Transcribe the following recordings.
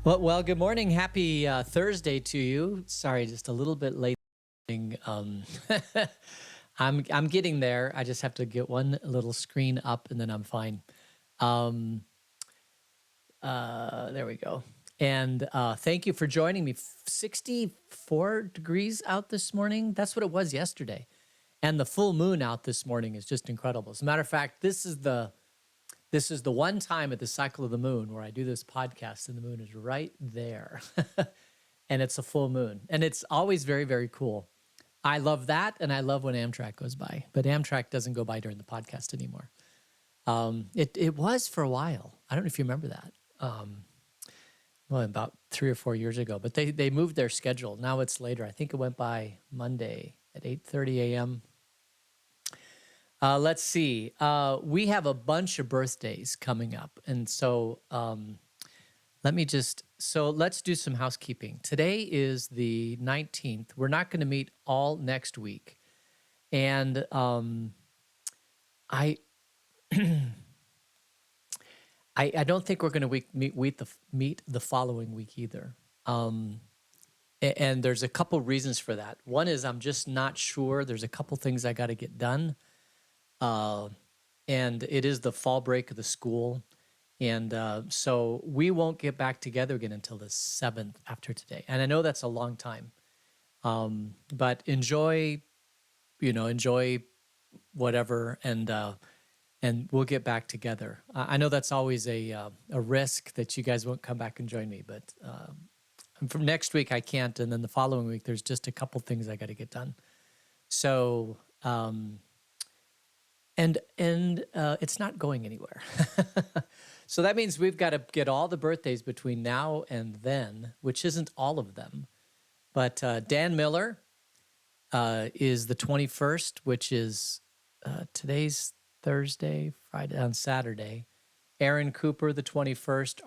Well, good morning. Happy Thursday to you. Sorry, just a little bit late. Um, I'm getting there. I just have to get one little screen up, and then I'm fine. Um, there we go. And thank you for joining me. 64 degrees out this morning. That's what it was yesterday, and the full moon out this morning is just incredible. As a matter of fact, this is the one time at the cycle of the moon where I do this podcast, and the moon is right there. And it's a full moon. And it's always very, very cool. I love that, and I love when Amtrak goes by. But Amtrak doesn't go by during the podcast anymore. It was for a while. I don't know if you remember that. Well, about 3 or 4 years ago. But they moved their schedule. Now it's later. I think it went by Monday at 8:30 a.m. Let's see. We have a bunch of birthdays coming up. And so let's do some housekeeping. Today is the 19th. We're not going to meet all next week. And I I don't think we're going to meet the following week either. And there's a couple reasons for that. One is I'm just not sure. There's a couple things I got to get done. And it is the fall break of the school. And so we won't get back together again until the 7th after today. And I know that's a long time. But enjoy whatever, and we'll get back together. I know that's always a risk that you guys won't come back and join me, but from next week I can't, and then the following week there's just a couple things I got to get done. So and it's not going anywhere. So that means we've got to get all the birthdays between now and then, which isn't all of them. But Dan Miller is the 21st, which is today's Thursday, Friday, on Saturday. Aaron Cooper, the 21st.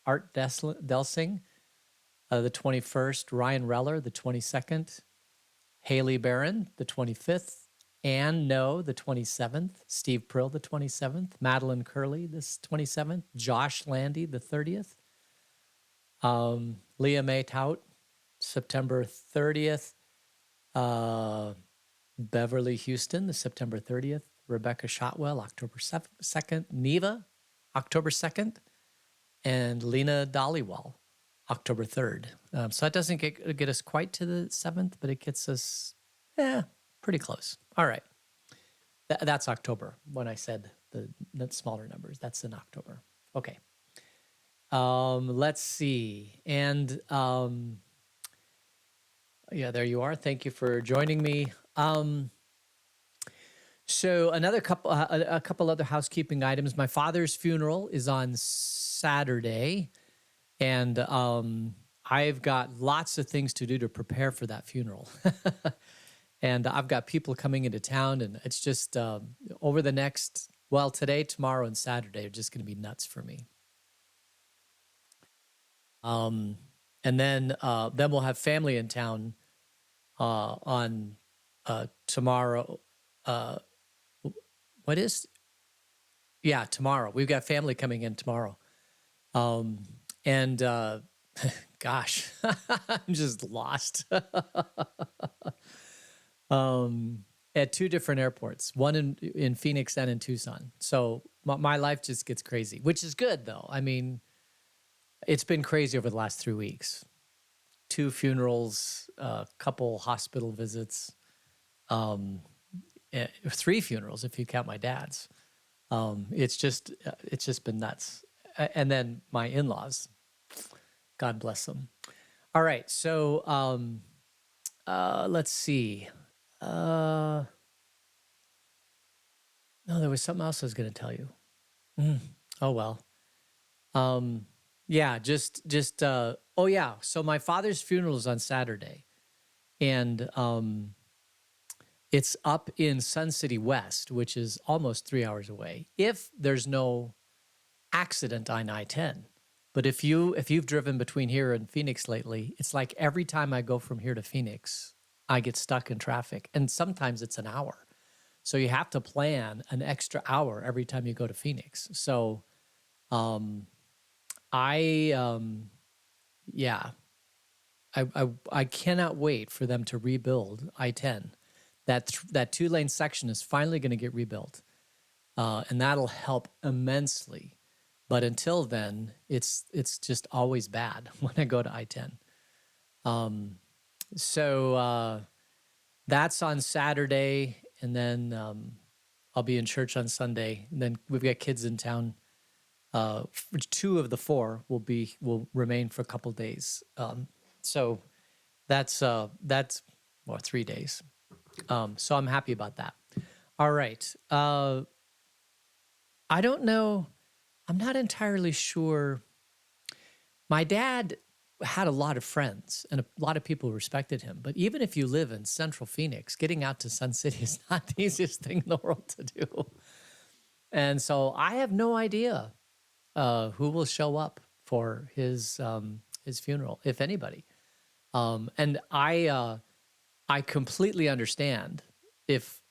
Art Delsing, the 21st. Ryan Reller, the 22nd. Haley Barron, the 25th. Ann No, the 27th. Steve Prill, the 27th. Madeline Curley, the 27th. Josh Landy, the 30th. Leah May Tout, September 30th. Beverly Houston, the September 30th. Rebecca Shotwell, October 2nd. Neva, October 2nd. And Lena Dollywall, October 3rd. So that doesn't get us quite to the 7th, but it gets us pretty close. All right. That's October. When I said the smaller numbers, that's in October. Okay. Let's see. And yeah, there you are. Thank you for joining me. So a couple other housekeeping items. My father's funeral is on Saturday, and I've got lots of things to do to prepare for that funeral. And I've got people coming into town, and it's just over the next, today, tomorrow, and Saturday are just going to be nuts for me. And then we'll have family in town on tomorrow. Tomorrow. We've got family coming in tomorrow. Gosh, I'm just lost. At two different airports, one in Phoenix and in Tucson. So my life just gets crazy, which is good though. I mean, it's been crazy over the last 3 weeks. 2 funerals, a couple hospital visits, 3 funerals if you count my dad's. It's just been nuts. And then my in-laws, God bless them. All right, so let's see. No, there was something else I was going to tell you. Oh well. So my father's funeral is on Saturday, and it's up in Sun City West, which is almost 3 hours away, if there's no accident on I-10. But if you've driven between here and Phoenix lately, it's like every time I go from here to Phoenix, I get stuck in traffic, and sometimes it's an hour. So you have to plan an extra hour every time you go to Phoenix. So I yeah, I cannot wait for them to rebuild I-10. That 2-lane section is finally going to get rebuilt, and that'll help immensely. But until then, it's just always bad when I go to I-10. So that's on Saturday, and then I'll be in church on Sunday. And then we've got kids in town. 2 of the 4 will remain for a couple days. So that's well, 3 days. So I'm happy about that. All right. I don't know. I'm not entirely sure. My dad had a lot of friends and a lot of people respected him. But even if you live in central Phoenix, getting out to Sun City is not the easiest thing in the world to do. And so I have no idea who will show up for his funeral, if anybody. And I completely understand if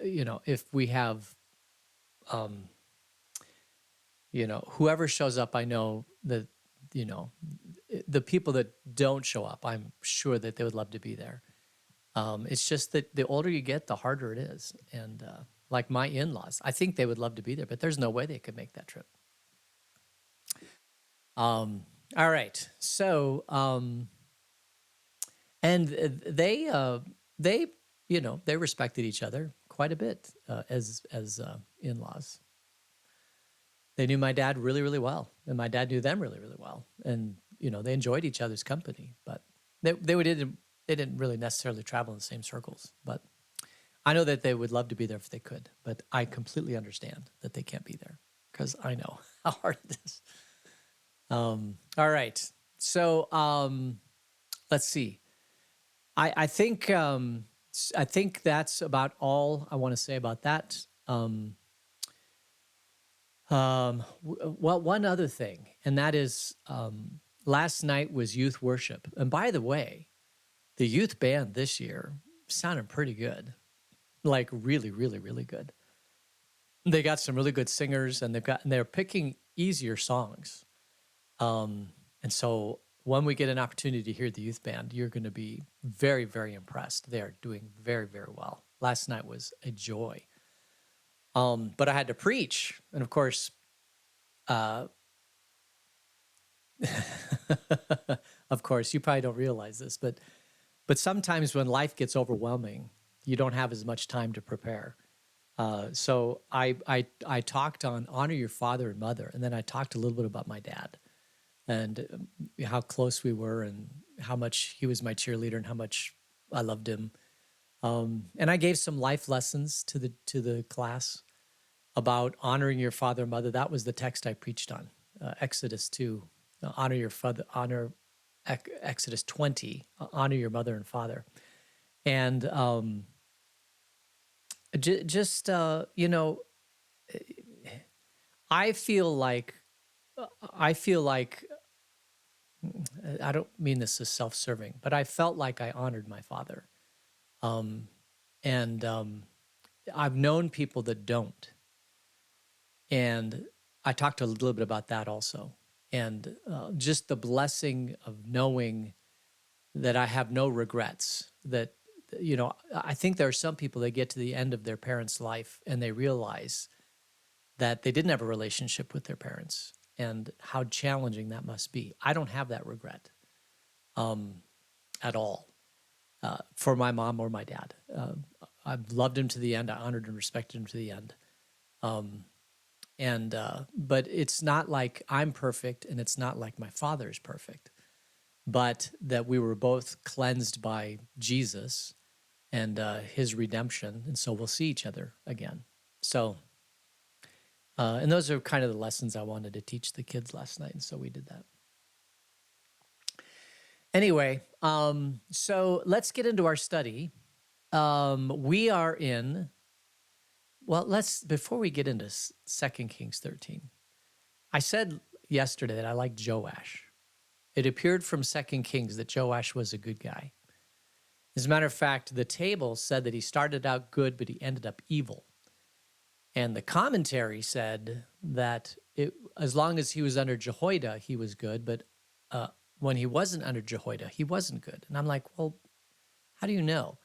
if we have whoever shows up. I know that the people that don't show up, I'm sure that they would love to be there. It's just that the older you get, the harder it is. And like my in-laws, I think they would love to be there, but there's no way they could make that trip. All right. So, and they they respected each other quite a bit as in-laws. They knew my dad really, really well, and my dad knew them really, really well. And they enjoyed each other's company, but they didn't really necessarily travel in the same circles. But I know that they would love to be there if they could. But I completely understand that they can't be there because I know how hard it is. All right, so let's see. I think that's about all I want to say about that. Well, one other thing, and that is last night was youth worship. And by the way, the youth band this year sounded pretty good, like really, really, really good. They got some really good singers, and they're picking easier songs. And so when we get an opportunity to hear the youth band, you're going to be very, very impressed. They're doing very, very well. Last night was a joy. But I had to preach, and of course, of course, you probably don't realize this, but sometimes when life gets overwhelming, you don't have as much time to prepare. So I talked on honor your father and mother, and then I talked a little bit about my dad and how close we were, and how much he was my cheerleader, and how much I loved him. And I gave some life lessons to the class about honoring your father and mother. That was the text I preached on, Exodus 2, honor your father, Exodus 20, honor your mother and father. And I feel like I don't mean this as self-serving, but I felt like I honored my father. And I've known people that don't. And I talked a little bit about that also. And just the blessing of knowing that I have no regrets. That, I think there are some people that get to the end of their parents' life and they realize that they didn't have a relationship with their parents and how challenging that must be. I don't have that regret at all for my mom or my dad. I've loved him to the end. I honored and respected him to the end. But it's not like I'm perfect, and it's not like my father is perfect, but that we were both cleansed by Jesus and his redemption, and so we'll see each other again. So, and those are kind of the lessons I wanted to teach the kids last night, and so we did that. Anyway, so let's get into our study. We are in, well, before we get into 2 Kings 13, I said yesterday that I like Joash. It appeared from 2 Kings that Joash was a good guy. As a matter of fact, the table said that he started out good, but he ended up evil. And the commentary said that as long as he was under Jehoiada, he was good, but when he wasn't under Jehoiada, he wasn't good. And I'm like, well, how do you know?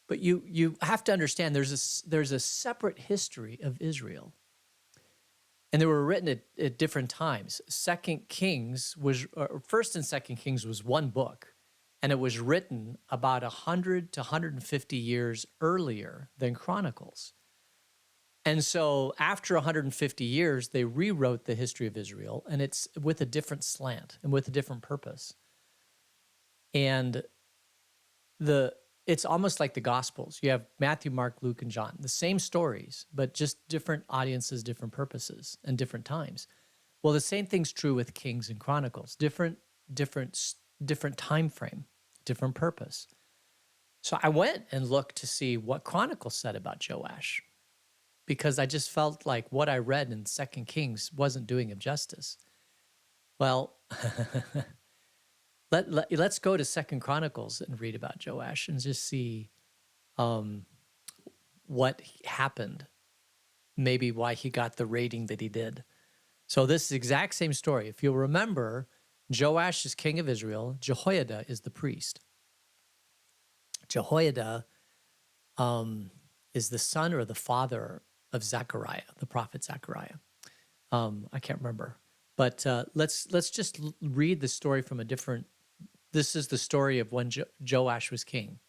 But you have to understand there's a separate history of Israel. And they were written at different times. First and Second Kings was one book, and it was written about 100 to 150 years earlier than Chronicles. And so after 150 years, they rewrote the history of Israel, and it's with a different slant and with a different purpose. And it's almost like the Gospels. You have Matthew, Mark, Luke, and John, the same stories, but just different audiences, different purposes, and different times. Well, the same thing's true with Kings and Chronicles. Different time frame, different purpose. So I went and looked to see what Chronicles said about Joash, because I just felt like what I read in 2 Kings wasn't doing him justice. Well, let's go to 2 Chronicles and read about Joash and just see what happened, maybe why he got the rating that he did. So this is the exact same story. If you'll remember, Joash is king of Israel. Jehoiada is the priest. Jehoiada is the son or the father of Zechariah, the prophet Zechariah. I can't remember. But let's just read the story from a different. This is the story of when Joash was king.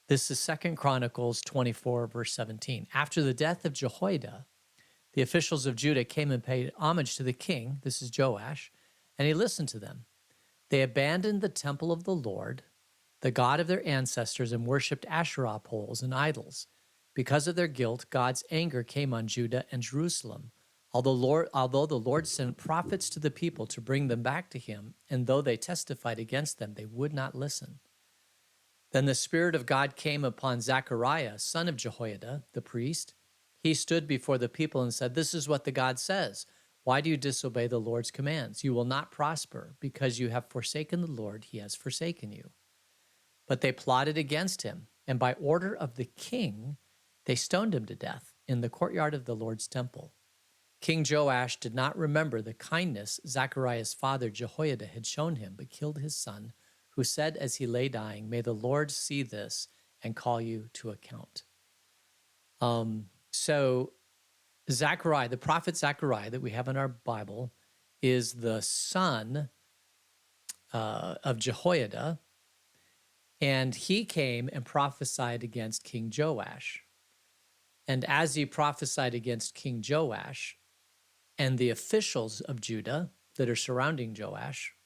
This is 2 Chronicles 24, verse 17. After the death of Jehoiada, the officials of Judah came and paid homage to the king. This is Joash, and he listened to them. They abandoned the temple of the Lord, the God of their ancestors, and worshipped Asherah poles and idols. Because of their guilt, God's anger came on Judah and Jerusalem. Although the Lord sent prophets to the people to bring them back to him, and though they testified against them, they would not listen. Then the Spirit of God came upon Zechariah, son of Jehoiada, the priest. He stood before the people and said, "This is what the God says. Why do you disobey the Lord's commands? You will not prosper. Because you have forsaken the Lord, he has forsaken you." But they plotted against him, and by order of the king, they stoned him to death in the courtyard of the Lord's temple. King Joash did not remember the kindness Zechariah's father Jehoiada had shown him, but killed his son, who said as he lay dying, "May the Lord see this and call you to account." So Zechariah, the prophet Zechariah that we have in our Bible, is the son of Jehoiada, and he came and prophesied against King Joash. And as he prophesied against King Joash and the officials of Judah that are surrounding Joash,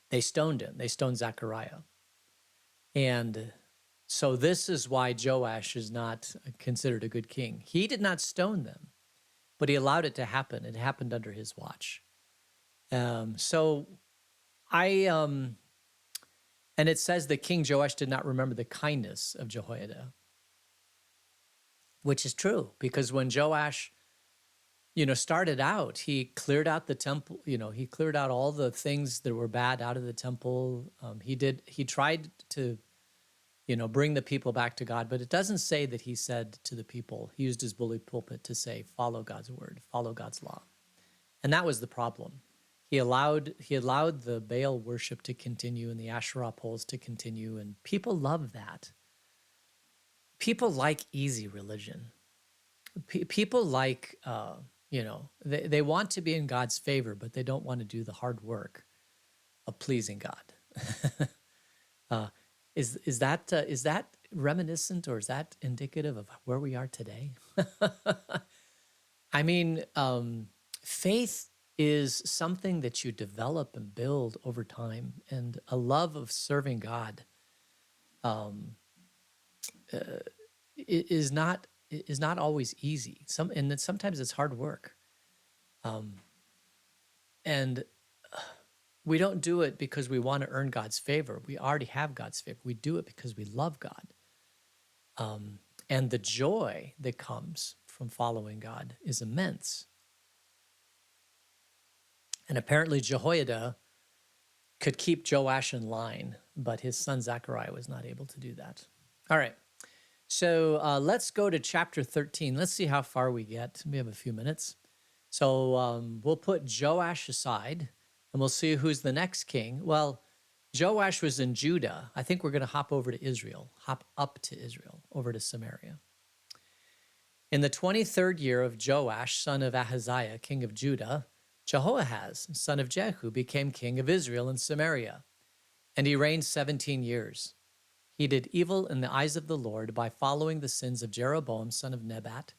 they stoned him. They stoned Zechariah. And so this is why Joash is not considered a good king. He did not stone them, but he allowed it to happen. It happened under his watch. And it says that King Joash did not remember the kindness of Jehoiada, which is true, because when Joash, started out, he cleared out the temple, he cleared out all the things that were bad out of the temple. He tried to, bring the people back to God, but it doesn't say that he said to the people, he used his bully pulpit to say, follow God's word, follow God's law. And that was the problem. He allowed the Baal worship to continue and the Asherah poles to continue, and people love that. People like easy religion. People like, they want to be in God's favor, but they don't want to do the hard work of pleasing God. Is that reminiscent, or is that indicative of where we are today? I mean, faith is something that you develop and build over time, and a love of serving God is not always easy. Sometimes it's hard work, and we don't do it because we want to earn God's favor. We already have God's favor. We do it because we love God, and the joy that comes from following God is immense. And apparently Jehoiada could keep Joash in line, but his son Zechariah was not able to do that. All right. So let's go to chapter 13. Let's see how far we get. We have a few minutes. So we'll put Joash aside, And we'll see who's the next king. Well, Joash was in Judah. I think we're going to hop up to Israel, over to Samaria. In the 23rd year of Joash, son of Ahaziah, king of Judah, Jehoahaz, son of Jehu, became king of Israel in Samaria, and he reigned 17 years. He did evil in the eyes of the Lord by following the sins of Jeroboam, son of Nebat,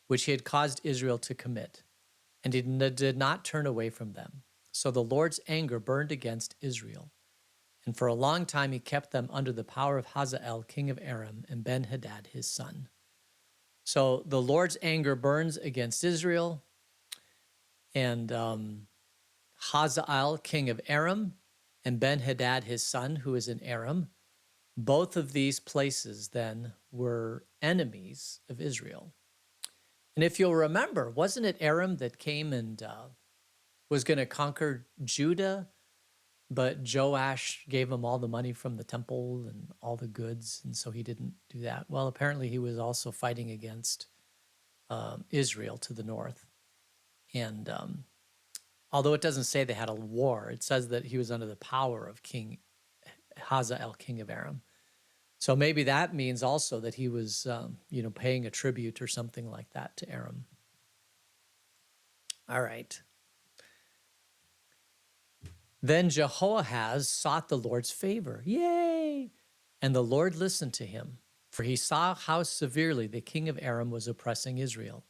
which he had caused Israel to commit, and he did not turn away from them. So the Lord's anger burned against Israel, and for a long time he kept them under the power of Hazael, king of Aram, and Ben-Hadad, his son. So the Lord's anger burns against Israel, and Hazael, king of Aram, and Ben-Hadad, his son, who is in Aram. Both of these places then were enemies of Israel. And if you'll remember, wasn't it Aram that came and was going to conquer Judah, but Joash gave him all the money from the temple and all the goods, and so he didn't do that? Well, apparently he was also fighting against Israel to the north. And although it doesn't say they had a war, it says that he was under the power of King Hazael, king of Aram. So maybe that means also that he was, paying a tribute or something like that to Aram. All right. Then Jehoahaz sought the Lord's favor. Yay! And the Lord listened to him, for he saw how severely the king of Aram was oppressing Israel.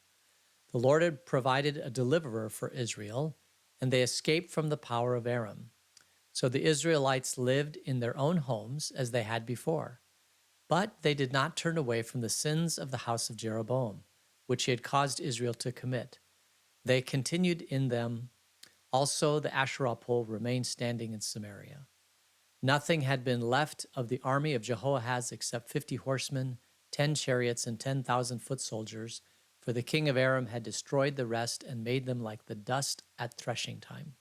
The Lord had provided a deliverer for Israel, and they escaped from the power of Aram. So the Israelites lived in their own homes as they had before. But they did not turn away from the sins of the house of Jeroboam, which he had caused Israel to commit. They continued in them. Also, the Asherah pole remained standing in Samaria. Nothing had been left of the army of Jehoahaz except 50 horsemen, 10 chariots, and 10,000 foot soldiers, for the king of Aram had destroyed the rest and made them like the dust at threshing time.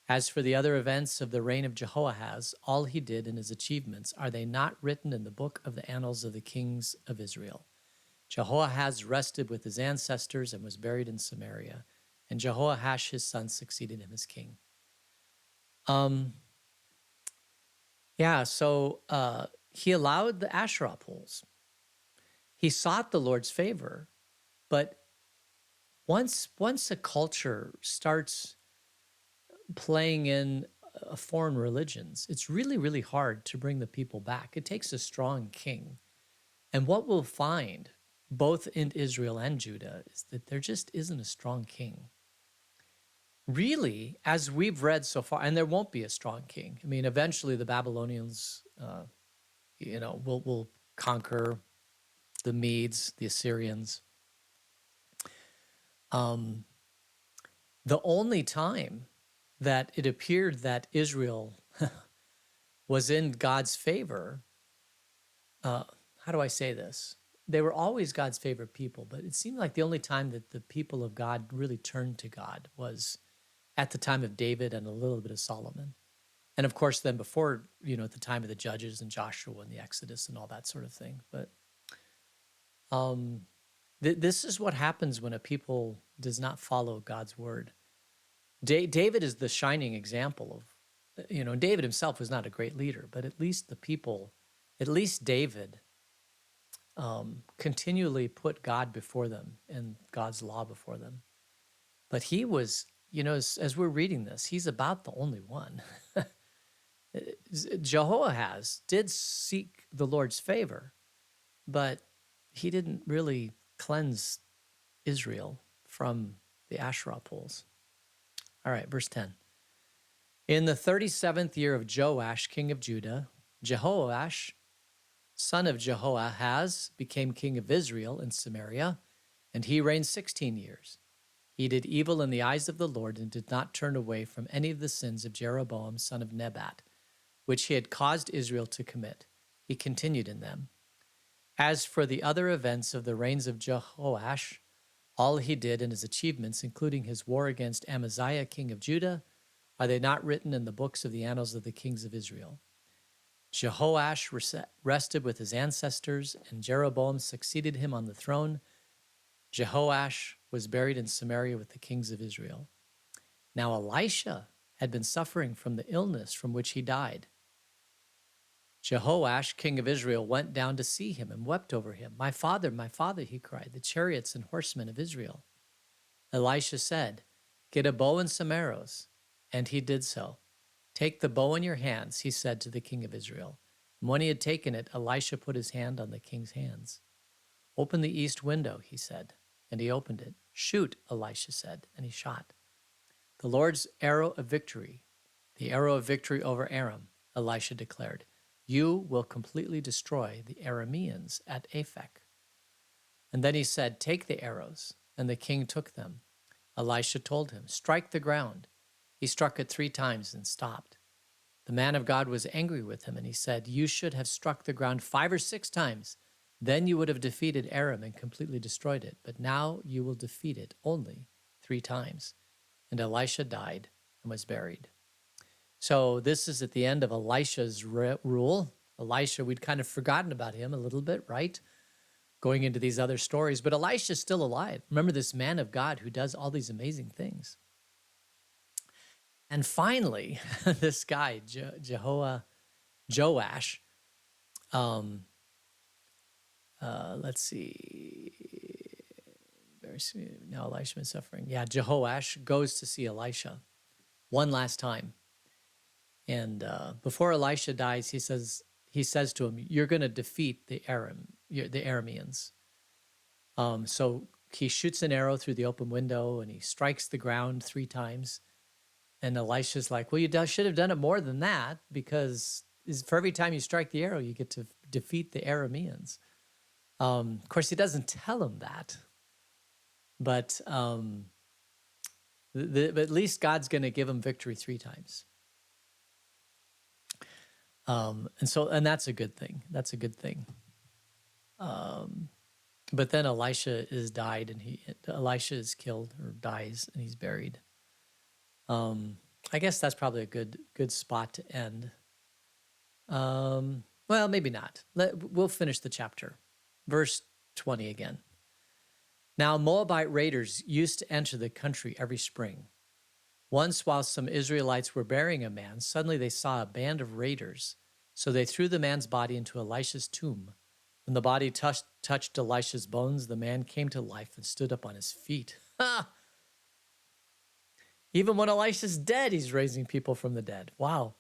As for the other events of the reign of Jehoahaz, all he did and his achievements, are they not written in the book of the annals of the kings of Israel? Jehoahaz rested with his ancestors and was buried in Samaria, and Jehoash his son succeeded him as king. So he allowed the Asherah poles. He sought the Lord's favor, but once a culture starts playing in foreign religions, it's really, really hard to bring the people back. It takes a strong king. And what we'll find, both in Israel and Judah, is that there just isn't a strong king. Really, as we've read so far, and there won't be a strong king. I mean, eventually the Babylonians, will conquer the Medes, the Assyrians. The only time that it appeared that Israel was in God's favor, how do I say this? They were always God's favorite people, but it seemed like the only time that the people of God really turned to God was at the time of David and a little bit of Solomon. And of course, then before, at the time of the Judges and Joshua and the Exodus and all that sort of thing. But this is what happens when a people does not follow God's word. David is the shining example of, David himself was not a great leader, but at least David continually put God before them and God's law before them. But he was, as we're reading this, he's about the only one. Jehoahaz did seek the Lord's favor, but he didn't really cleanse Israel from the Asherah poles. All right, verse 10. In the 37th year of Joash, king of Judah, Jehoash, son of Jehoahaz, became king of Israel in Samaria, and he reigned 16 years. He did evil in the eyes of the Lord and did not turn away from any of the sins of Jeroboam, son of Nebat, which he had caused Israel to commit. He continued in them. As for the other events of the reigns of Jehoash, all he did and his achievements, including his war against Amaziah, king of Judah, are they not written in the books of the annals of the kings of Israel? Jehoash rested with his ancestors, and Jeroboam succeeded him on the throne. Jehoash was buried in Samaria with the kings of Israel. Now Elisha had been suffering from the illness from which he died. Jehoash, king of Israel, went down to see him and wept over him. My father, he cried, the chariots and horsemen of Israel. Elisha said, get a bow and some arrows. And he did so. Take the bow in your hands, he said to the king of Israel. And when he had taken it, Elisha put his hand on the king's hands. Open the east window, he said. And he opened it. Shoot, Elisha said, and he shot. The Lord's arrow of victory, the arrow of victory over Aram, Elisha declared. You will completely destroy the Arameans at Aphek. And then he said, take the arrows. And the king took them. Elisha told him, strike the ground. He struck it 3 times and stopped. The man of God was angry with him, and he said, you should have struck the ground 5 or 6 times. Then you would have defeated Aram and completely destroyed it. But now you will defeat it only 3 times. And Elisha died and was buried. So this is at the end of Elisha's rule. Elisha, we'd kind of forgotten about him a little bit, right? Going into these other stories. But Elisha's still alive. Remember this man of God who does all these amazing things. And finally, this guy, Joash, let's see. Now Elisha is suffering. Yeah, Jehoash goes to see Elisha one last time. And before Elisha dies, he says to him, you're going to defeat the Arameans. So he shoots an arrow through the open window and he strikes the ground 3 times. And Elisha's like, well, you should have done it more than that, because for every time you strike the arrow, you get to defeat the Arameans. Of course, he doesn't tell him that. But at least God's going to give him victory 3 times. And that's a good thing. That's a good thing. But then Elisha is died, and Elisha is killed or dies, and he's buried. I guess that's probably a good spot to end. Well, maybe not. We'll finish the chapter. Verse 20 again. Now Moabite raiders used to enter the country every spring. Once, while some Israelites were burying a man, suddenly they saw a band of raiders. So they threw the man's body into Elisha's tomb. When the body touched Elisha's bones, the man came to life and stood up on his feet. Ha! Even when Elisha's dead, he's raising people from the dead. Wow.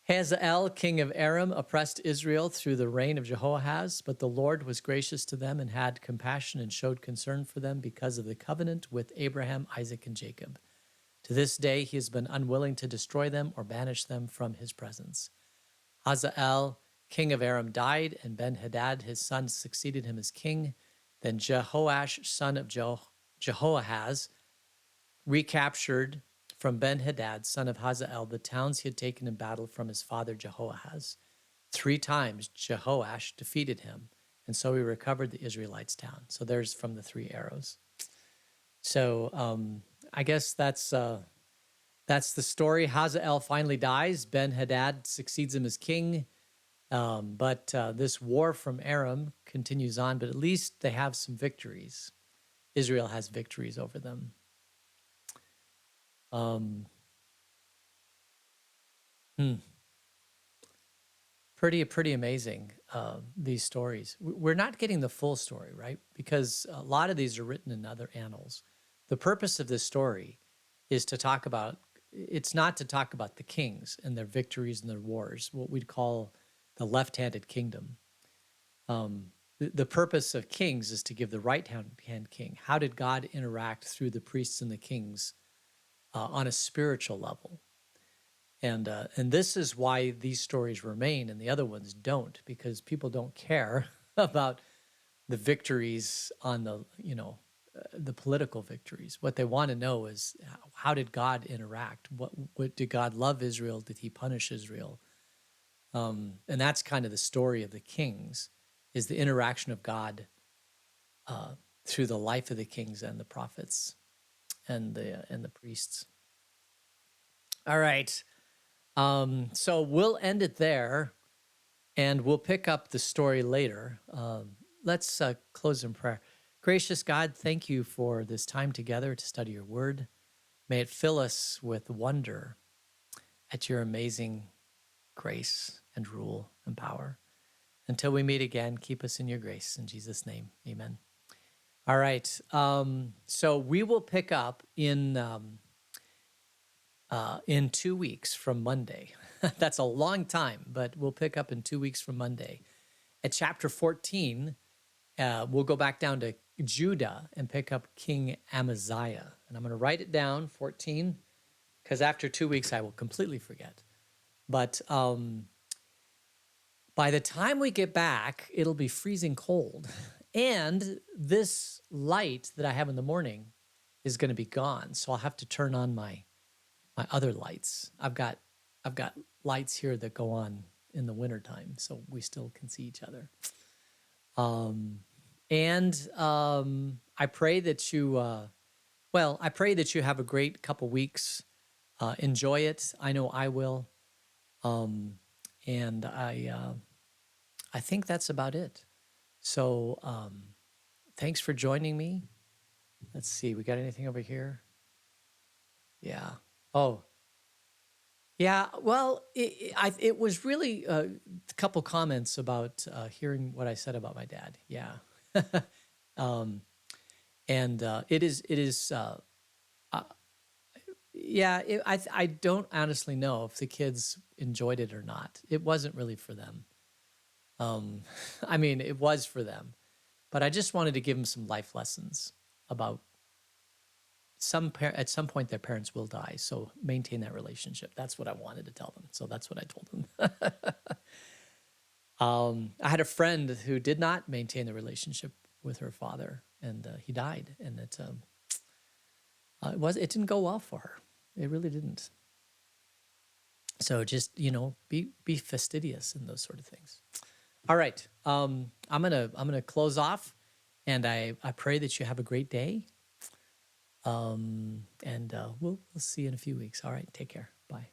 Hazael, king of Aram, oppressed Israel through the reign of Jehoahaz, but the Lord was gracious to them and had compassion and showed concern for them because of the covenant with Abraham, Isaac, and Jacob. To this day, he has been unwilling to destroy them or banish them from his presence. Hazael, king of Aram, died, and Ben-Hadad, his son, succeeded him as king. Then Jehoash, son of Jehoahaz, recaptured from Ben-Hadad, son of Hazael, the towns he had taken in battle from his father Jehoahaz. 3 times Jehoash defeated him, and so he recovered the Israelites' town. So there's from the 3 arrows. So I guess that's the story. Hazael finally dies. Ben-Hadad succeeds him as king. But this war from Aram continues on, but at least they have some victories. Israel has victories over them. Pretty amazing, these stories. We're not getting the full story, right? Because a lot of these are written in other annals. The purpose of this story is to talk about, it's not to talk about the kings and their victories and their wars, what we'd call the left-handed kingdom. The purpose of kings is to give the right-hand king. How did God interact through the priests and the kings on a spiritual level? And this is why these stories remain and the other ones don't, because people don't care about the victories on the political victories. What they want to know is, how did God interact? What did God love Israel? Did he punish Israel? And that's kind of the story of the kings, is the interaction of God through the life of the kings and the prophets and the priests. All right. So we'll end it there, and we'll pick up the story later. Let's close in prayer. Gracious God, thank you for this time together to study your word. May it fill us with wonder at your amazing grace and rule and power. Until we meet again, keep us in your grace. In Jesus' name, amen. All right. So we will pick up in 2 weeks from Monday. That's a long time, but we'll pick up in 2 weeks from Monday. At chapter 14, we'll go back down to Judah and pick up King Amaziah. And I'm going to write it down, 14, because after 2 weeks, I will completely forget. But by the time we get back, it'll be freezing cold. And this light that I have in the morning is going to be gone. So I'll have to turn on my other lights. I've got lights here that go on in the wintertime, so we still can see each other. I pray that you, I pray that you have a great couple weeks. Enjoy it. I know I will. And I think that's about it. So thanks for joining me. Let's see, we got anything over here? Yeah. Oh, yeah. Well, it was really a couple comments about hearing what I said about my dad. Yeah. It is. Yeah. I don't honestly know if the kids enjoyed it or not. It wasn't really for them. I mean, it was for them, but I just wanted to give them some life lessons about at some point their parents will die, so maintain that relationship. That's what I wanted to tell them, so that's what I told them. I had a friend who did not maintain the relationship with her father, and he died, and it didn't go well for her. It really didn't. So just be fastidious in those sort of things. All right, I'm gonna close off, and I pray that you have a great day. We'll see you in a few weeks. All right, take care. Bye.